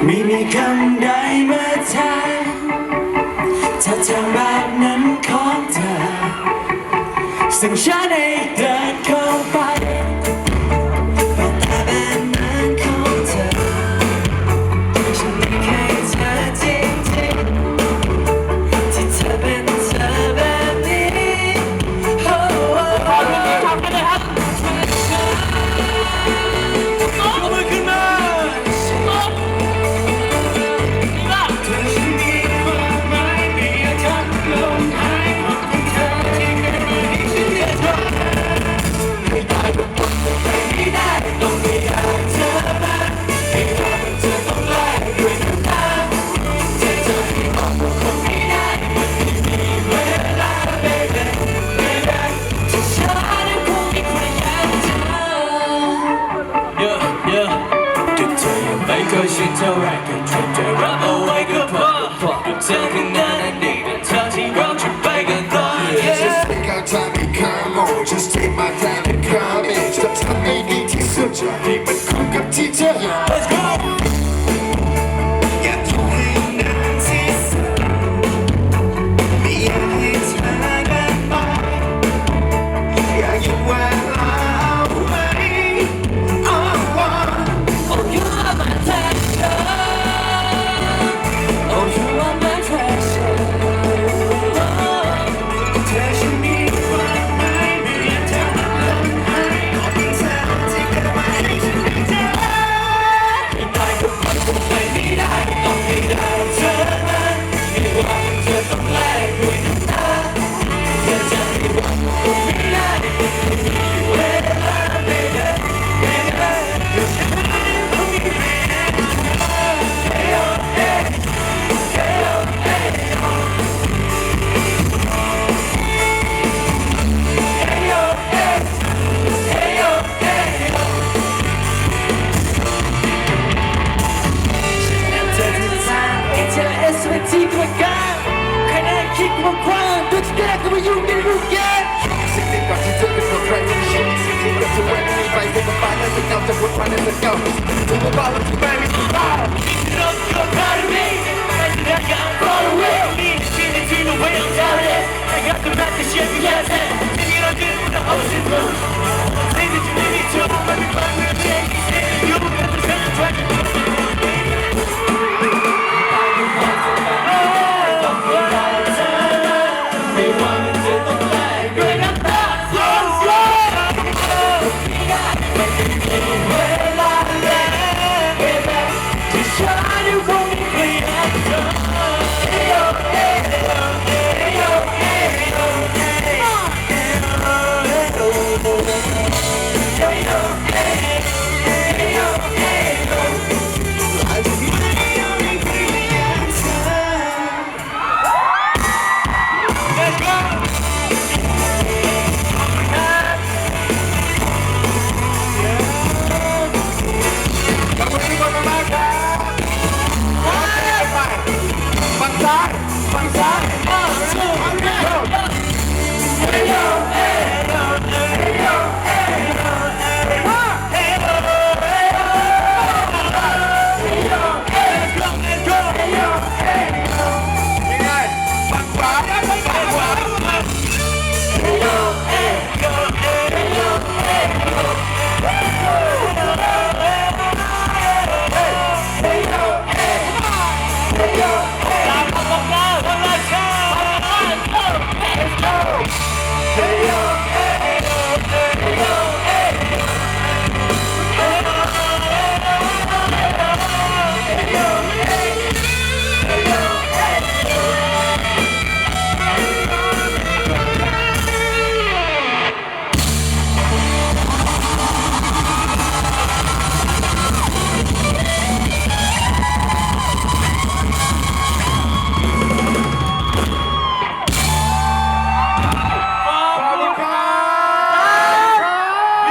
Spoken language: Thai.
ไม่มีคำใดมาแทนถ้าทางแบบนั้นของเธอสั่งฉันให้เดินเข้าไปแต่แบบนั้นของเธอฉันไม่เคยเจอจริงๆที่เธอเป็นเธอแบบนี้ขอพี่นี่ทำกันเลยครับเอามือขึ้นมาก็ชิดเท่าไรก็ทนจะรับเอาไว้ก็พอเธอข้างหน้านั้นดีแต่เธอที่เราจะไปกันต่อ Just take our time and come on Just take my time and come in จะทำให้ดีที่สุดจะให้มันคุ้มกับที่เธออยาก Let's go อยากอยู่ให้นานที่สุดไม่อยากให้เธอเดินไปอยากหยุดเวลาเอาไว้ Oh you are my treasure Oh you are my treasure เธอฉันมีความหมายเหมือนเธอลมหายใจของเธอที่เกิดมาให้ฉันได้เจอไม่ได้ก็มันคงไปไม่ได้ต้องให้ได้เธอมาไม่ว่าเธอต้องแลกด้วยน้ำตาเธอจะไม่หวังคงไม่ได้ไม่มีเวลาไม่ได้ไม่ได้เธอฉันคงไม่ได้Hey yo hey Hey yo hey Hey yo hey Hey yo heyเธอที่ทางให้เธอ SVT กว่ากันใครน่าคิดว่าคว้างตัวที่แรกก็มายุ่งในรูปแกสิ่งที่ก่อนที่เธอเป็นคนใครไม่ใช่สิ่งที่เราจะไว้ไม่มีใครจะมาปาและจะเก่าจะวนมาและจะเก่าจะมาบ้าแล้วที่ไม่มีที่บ้า Look, you're proud of me and that I'm far away me Seen it to the way I'm down it I got the back to shake your ass and you don't do the ocean blue Say that you need me too, but if I'm gonna take you, you got the kind of track